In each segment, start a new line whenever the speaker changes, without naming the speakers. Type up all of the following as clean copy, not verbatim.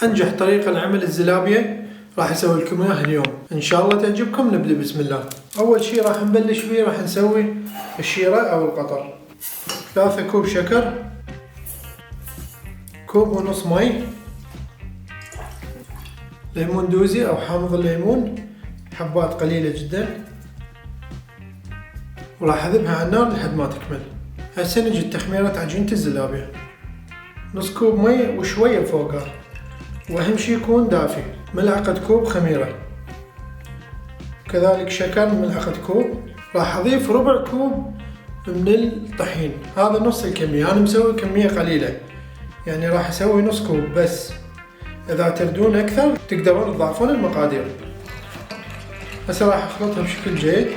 أنجح طريقة لعمل الزلابية راح أسوي لكم إياها اليوم، إن شاء الله تعجبكم. نبدأ بسم الله. أول شي راح نبلش فيه راح نسوي الشيرة أو القطر. 3 كوب شكر، 1.5 كوب مي، ليمون دوزي أو حامض الليمون حبات قليلة جدا، وراح أذبها على النار لحد ما تكمل. هسه نجي تخميرة عجينة الزلابية. نص كوب مي وشوية فوقها، وأهم شي يكون دافي. ملعقة كوب خميرة، كذلك شكر ملعقة كوب. راح أضيف ربع كوب من الطحين، هذا نص الكمية. أنا مسوي كمية قليلة، يعني راح أسوي نص كوب بس. إذا تردون أكثر تقدرون تضاعفون المقادير. هسه راح أخلطها بشكل جيد.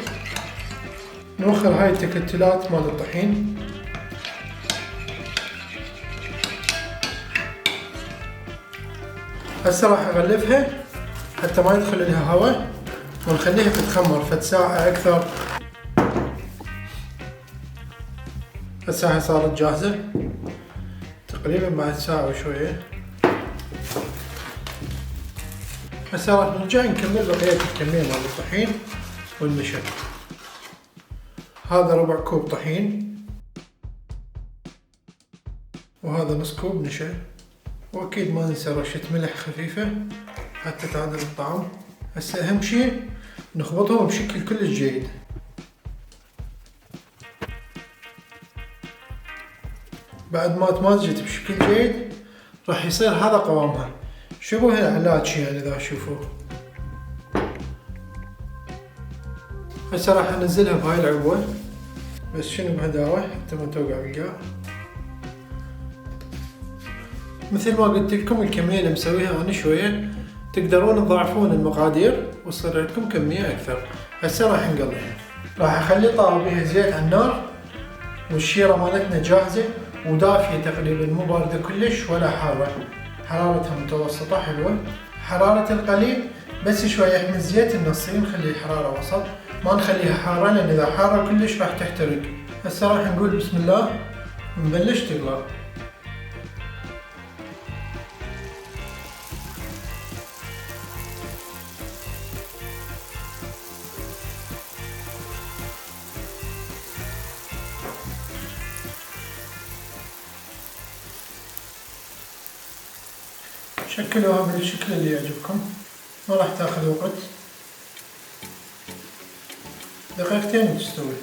نوخر هاي التكتلات مال الطحين. هسه راح أغلفها حتى ما يدخل لها هواء، ونخليها تتخمر فد ساعة أكثر. هسه هاي صارت جاهزة تقريبا بعد ساعة وشوية. هسه راح نرجع نكمل بقية الكمية مال الطحين والنشا. هذا ربع كوب طحين، وهذا نص كوب نشا، واكيد ما ننسى رشة ملح خفيفة حتى تعدل الطعم. هسه اهم شي نخلطهم بشكل كلش جيد. بعد ما تمازجت بشكل جيد راح يصير هذا قوامها، شبه العلاج يعني اذا تشوفوه. هسه راح انزلها بهاي العبوة، بس شنو بهداوة حتى ما توقع بالقاع. مثل ما قلت لكم الكمية اللي مسويها انا شوية، تقدرون تضاعفون المقادير وتصير عندكم كمية اكثر. هسه راح نقليها. راح اخلي طاوة بيها زيت على النار، والشيرة مالتنا جاهزة ودافية تقريبا، مو باردة كلش ولا حارة، حرارتها متوسطة حلوة. حرارة القلي بس شوي يحمل زيت النصين، نخلي الحرارة وسط، ما نخليها حارة لان اذا حارة كلش راح تحترق. هسه راح نقول بسم الله ونبلش تقلى. شكلوها بالشكل اللي يعجبكم، ما راح تاخذ وقت، دقيقتين وتستوي.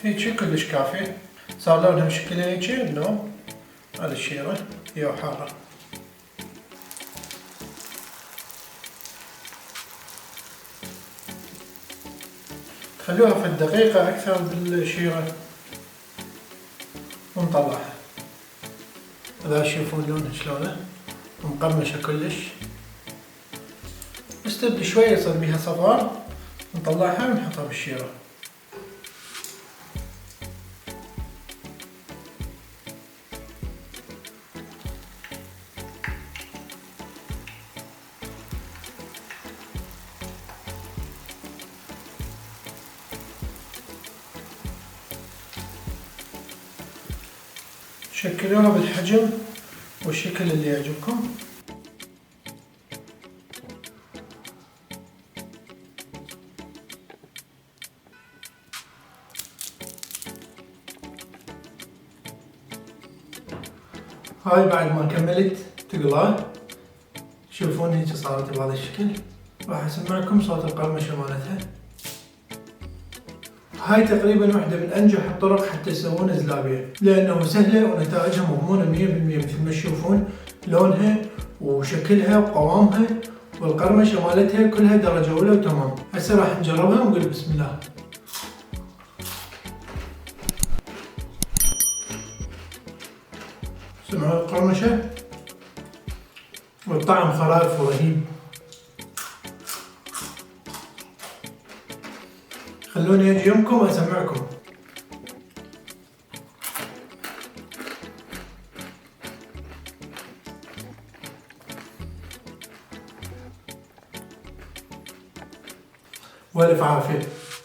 هيجي كلش كافي. صار لونها بشكل هيجي اللون. هذا الشيرة هي حارة. خلوها في الدقيقة أكثر بالشيرة ونطلعها. إذا تشوفون لونها شلونه مقرمشة كلش، بس تبدي شوية يصير بيها صفار نطلعها ونحطها بالشيرة. شكلوها بالحجم والشكل اللي يعجبكم. هاي بعد ما كملت تقلى، شوفون هيك صارت بهذا الشكل. راح اسمعكم صوت القرمشة مالتها. هاي تقريبا واحدة من انجح الطرق حتى تسوون زلابية، لانه سهلة ونتائجها مضمونة 100%. مثل ما تشوفون لونها وشكلها وقوامها والقرمشة مالتها كلها درجة اولى وتمام. هسه راح نجربها ونقول بسم الله. سمعوا القرمشة والطعم خرائف ورهيب. خلوني اجي يمكم اسمعكم. والف عافية.